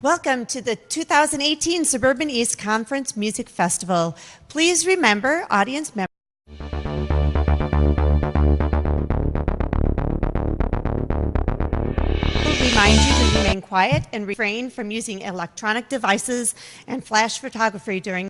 Welcome to the 2018 Suburban East Conference Music Festival. Please remember, audience members, remind you to remain quiet and refrain from using electronic devices and flash photography during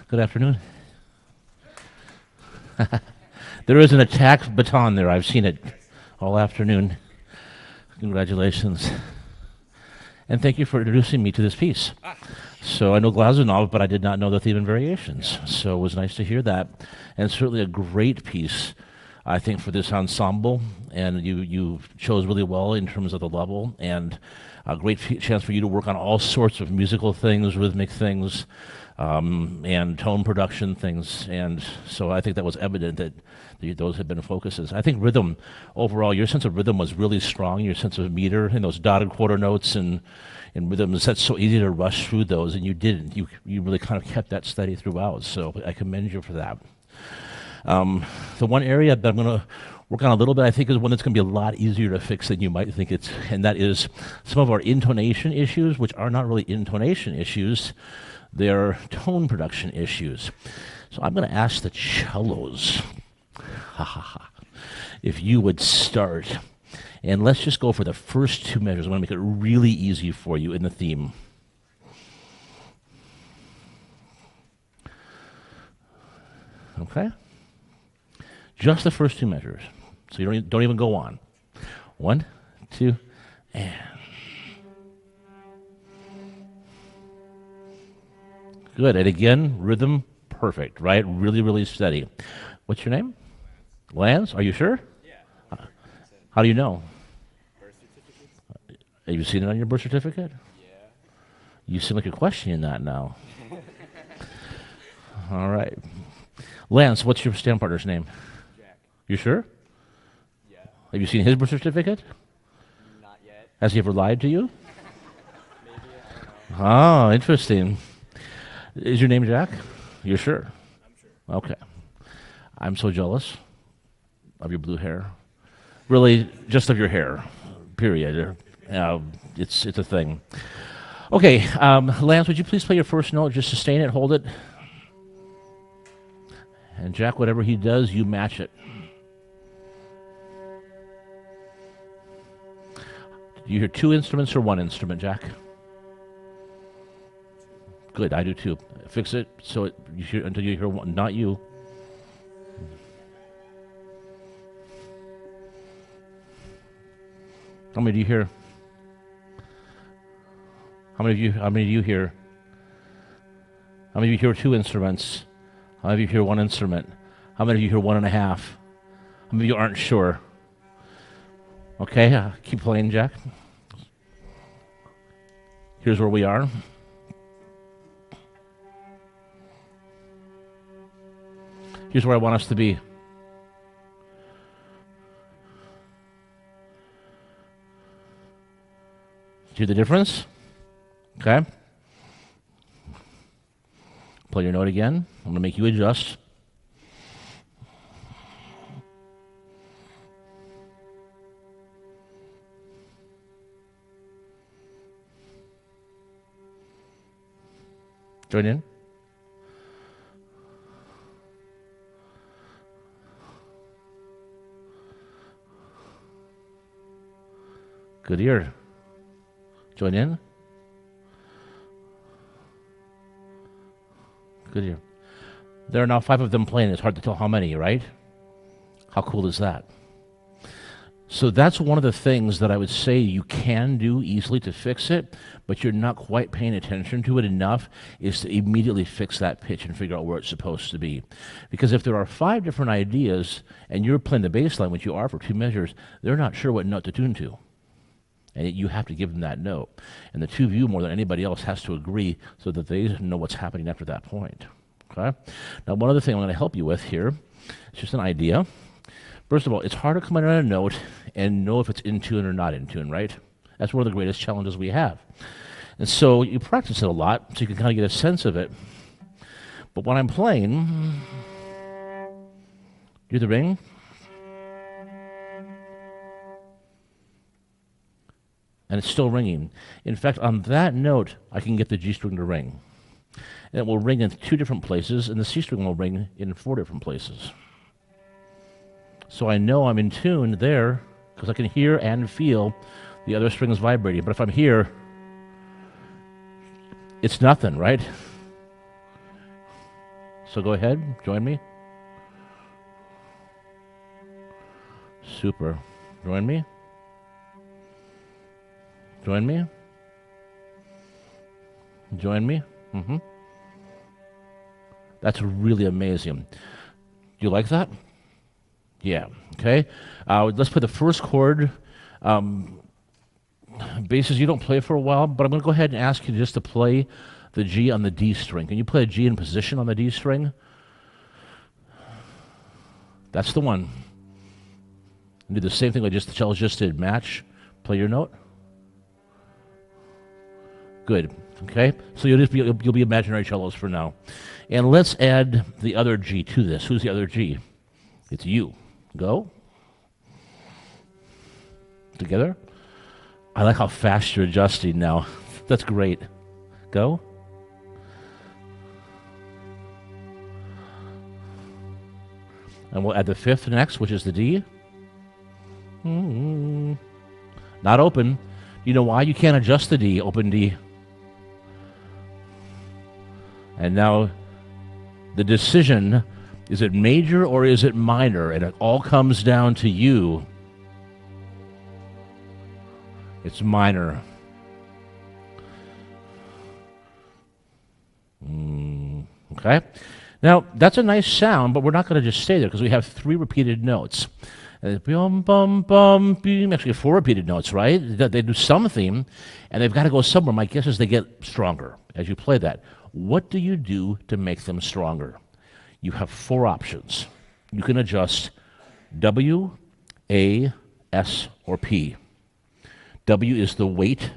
Good afternoon. There is an attack baton there. I've seen it all afternoon. Congratulations. And thank you for introducing me to this piece. So I know Glazunov, but I did not know the theme and variations. So it was nice to hear that. And certainly a great piece, I think, for this ensemble. And you chose really well in terms of the level. And a great chance for you to work on all sorts of musical things, rhythmic things, and tone production things. And so I think that was evident that those had been focuses. I think rhythm, overall, your sense of rhythm was really strong, your sense of meter and those dotted quarter notes and rhythms. That's so easy to rush through those, and you didn't. You really kind of kept that steady throughout, so I commend you for that. The one area that I'm going to work on a little bit, I think, is one that's going to be a lot easier to fix than you might think it's, and that is some of our intonation issues, which are not really intonation issues. They're tone production issues. So I'm going to ask the cellos, if you would start. And let's just go for the first two measures. I want to make it really easy for you in the theme. Okay? Just the first two measures. So you don't even go on. 1, 2, and. Good. And again, rhythm, perfect, right? Really, really steady. What's your name? Lance. Are you sure? Yeah. How do you know? Birth certificate. Have you seen it on your birth certificate? Yeah. You seem like you're questioning that now. All right. Lance, what's your stand partner's name? Jack. You sure? Yeah. Have you seen his birth certificate? Not yet. Has he ever lied to you? Maybe, I don't know. Oh, interesting. Is your name Jack? You're sure? I'm sure. Okay. I'm so jealous of your blue hair. Really, just of your hair, period. It's a thing. Okay, Lance, would you please play your first note? Just sustain it, hold it. And Jack, whatever he does, you match it. Do you hear two instruments or one instrument, Jack? Good, I do too. Fix it so you hear, until you hear one, not you. How many do you hear? How many do you hear? How many of you hear two instruments? How many of you hear one instrument? How many of you hear 1.5? How many of you aren't sure? Okay, keep playing, Jack. Here's where we are. Here's where I want us to be. See the difference? Okay. Play your note again. I'm going to make you adjust. Join in. Good ear. Join in. Good ear. There are now 5 of them playing. It's hard to tell how many, right? How cool is that? So that's one of the things that I would say you can do easily to fix it, but you're not quite paying attention to it enough, is to immediately fix that pitch and figure out where it's supposed to be. Because if there are 5 different ideas and you're playing the bass line, which you are for 2 measures, they're not sure what note to tune to. And you have to give them that note. And the two of you, more than anybody else, has to agree so that they know what's happening after that point. Okay? Now, one other thing I'm going to help you with here, it's just an idea. First of all, it's hard to come in on a note and know if it's in tune or not in tune, right? That's one of the greatest challenges we have. And so you practice it a lot so you can kind of get a sense of it. But when I'm playing, do the ring. And it's still ringing. In fact, on that note, I can get the G string to ring. And it will ring in 2 different places, and the C string will ring in 4 different places. So I know I'm in tune there, because I can hear and feel the other strings vibrating. But if I'm here, it's nothing, right? So go ahead, join me. Super. Join me. Join me. Join me. That's really amazing. Do you like that? Yeah. Okay. Let's play the first chord. Basses you don't play for a while, but I'm going to go ahead and ask you just to play the G on the D string. Can you play a G in position on the D string? That's the one. Do the same thing like the cellos just did. Match. Play your note. Good. Okay. So you'll be imaginary cellos for now, and let's add the other G to this. Who's the other G? It's you. Go. Together. I like how fast you're adjusting now. That's great. Go. And we'll add the fifth next, which is the D. Not open. You know why you can't adjust the D? Open D. And now the decision, is it major or is it minor? And it all comes down to you. It's minor. Okay. Now, that's a nice sound, but we're not going to just stay there because we have 3 repeated notes. Bum, bum, bum, bum. Actually, 4 repeated notes, right? They do something, and they've got to go somewhere. My guess is they get stronger as you play that. What do you do to make them stronger? You have 4 options. You can adjust W, A, S, or P. W is the weight,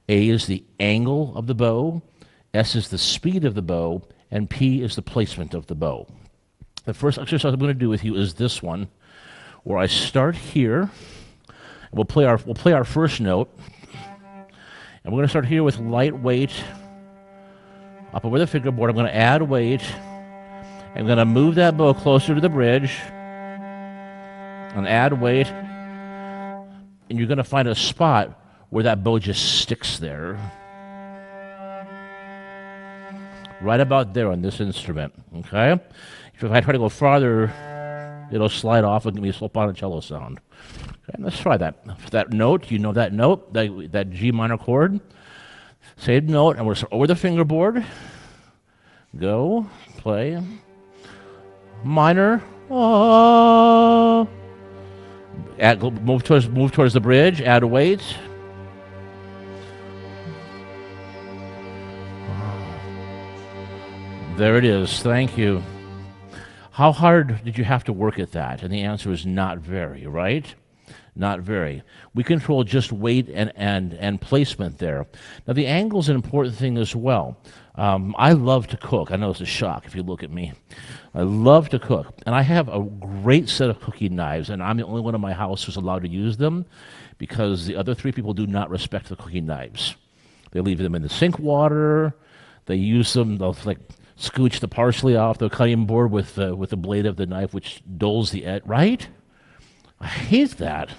A is the angle of the bow, S is the speed of the bow, and P is the placement of the bow. The first exercise I'm going to do with you is this one, where I start here, and we'll play our first note, and we're going to start here with light weight up over the fingerboard. I'm going to add weight. I'm going to move that bow closer to the bridge and add weight. And you're going to find a spot where that bow just sticks there. Right about there on this instrument, okay? If I try to go farther, it'll slide off and give me a soprano sound. Okay, let's try that. That note, you know that note, that G minor chord. Same note, and we're over the fingerboard. Go, play. Minor. Move towards the bridge. Add weight. There it is. Thank you. How hard did you have to work at that? And the answer is not very, right? Not very. We control just weight and placement there. Now, the angle is an important thing as well. I love to cook. I know it's a shock if you look at me. I love to cook. And I have a great set of cooking knives, and I'm the only one in my house who's allowed to use them because the other 3 people do not respect the cooking knives. They leave them in the sink water. They use them, they'll scooch the parsley off the cutting board with the blade of the knife, which dulls the edge, right? I hate that.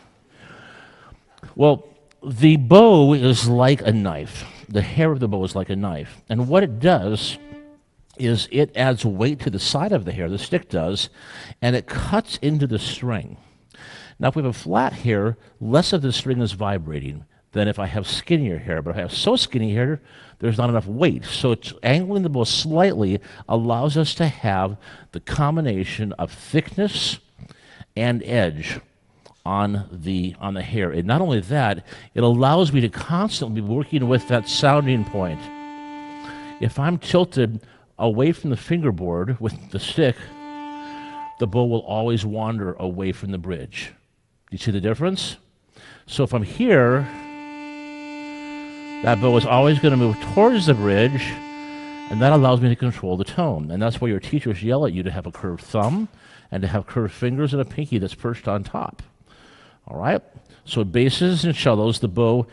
Well, the bow is like a knife. The hair of the bow is like a knife. And what it does is it adds weight to the side of the hair, the stick does, and it cuts into the string. Now, if we have a flat hair, less of the string is vibrating than if I have skinnier hair. But if I have so skinny hair, there's not enough weight. So it's angling the bow slightly allows us to have the combination of thickness and edge on the hair. And not only that, it allows me to constantly be working with that sounding point. If I'm tilted away from the fingerboard with the stick, the bow will always wander away from the bridge. Do you see the difference? So if I'm here, that bow is always going to move towards the bridge, and that allows me to control the tone. And that's why your teachers yell at you to have a curved thumb and to have curved fingers and a pinky that's perched on top. All right? So basses and cellos, the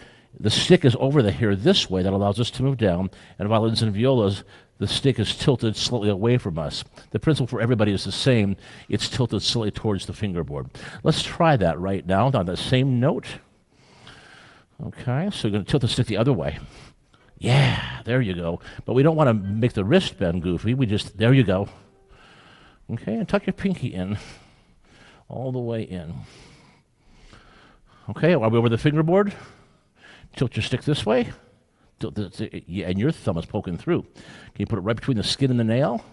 stick is over the hair this way. That allows us to move down. And violins and violas, the stick is tilted slightly away from us. The principle for everybody is the same. It's tilted slightly towards the fingerboard. Let's try that right now on that same note. Okay, so you're going to tilt the stick the other way. Yeah, there you go. But we don't want to make the wrist bend goofy. We just, there you go. Okay, and tuck your pinky in, all the way in. Okay, are we over the fingerboard? Tilt your stick this way. Yeah, and your thumb is poking through. Can you put it right between the skin and the nail?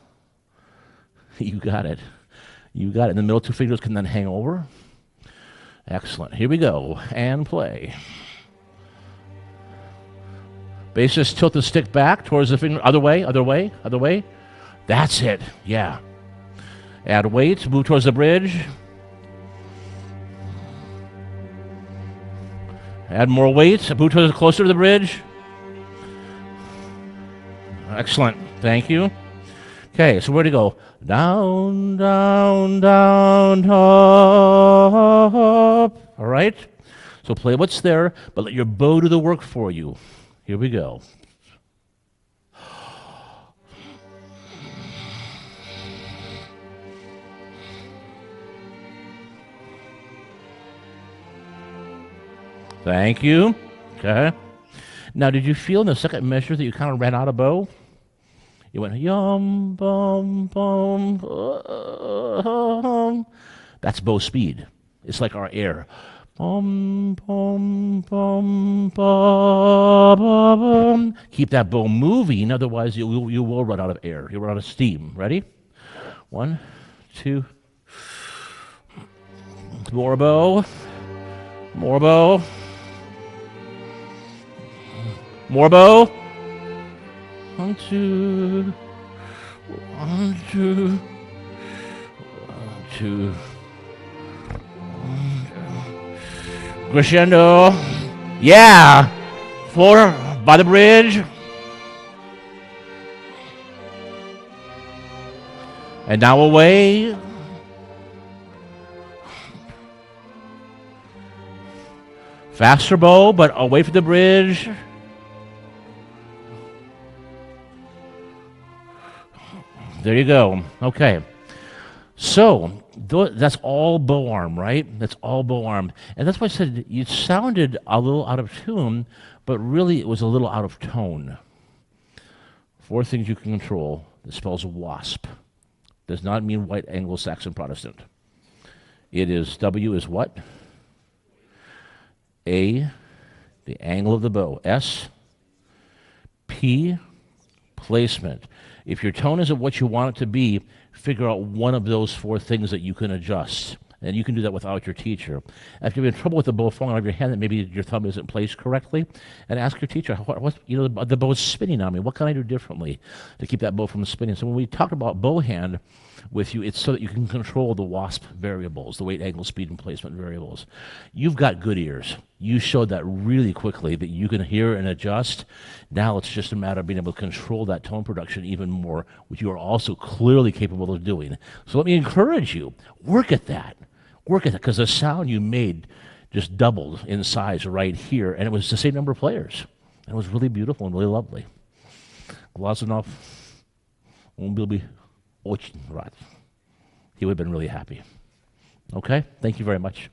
You got it. You got it. And the middle two fingers can then hang over. Excellent. Here we go. And play. Bassist, tilt the stick back towards the finger. Other way, other way, other way. That's it. Yeah. Add weight. Move towards the bridge. Add more weight. Move towards closer to the bridge. Excellent. Thank you. Okay, so where to go? Down, down, down, up. All right? So play what's there, but let your bow do the work for you. Here we go. Thank you. Okay. Now, did you feel in the second measure that you kind of ran out of bow? You went yum, bum, bum, That's bow speed. It's like our air. Bum, bum, bum, ba, ba, bum. Keep that bow moving, otherwise you will run out of air. You'll run out of steam. Ready? 1, 2. More bow. More bow. More bow. 1, 2. 1, 2. 1, 2. Crescendo. Yeah. 4 by the bridge. And now away. Faster bow, but away from the bridge. There you go. Okay. So that's all bow arm, right? That's all bow arm. And that's why I said you sounded a little out of tune, but really it was a little out of tone. 4 things you can control. It spells wasp. Does not mean white Anglo-Saxon Protestant. It is, W is what? A, the angle of the bow. S, P, placement. If your tone isn't what you want it to be, figure out one of those 4 things that you can adjust. And you can do that without your teacher. If you're in trouble with the bow falling out of your hand, that maybe your thumb isn't placed correctly, and ask your teacher, the bow is spinning on me. What can I do differently to keep that bow from spinning? So when we talk about bow hand with you, it's so that you can control the wasp variables, the weight, angle, speed, and placement variables. You've got good ears. You showed that really quickly, that you can hear and adjust. Now it's just a matter of being able to control that tone production even more, which you are also clearly capable of doing. So let me encourage you, work at that. Work at that, because the sound you made just doubled in size right here, and it was the same number of players. And it was really beautiful and really lovely. Glazunov, on byl by очень rad. He would have been really happy. Okay? Thank you very much.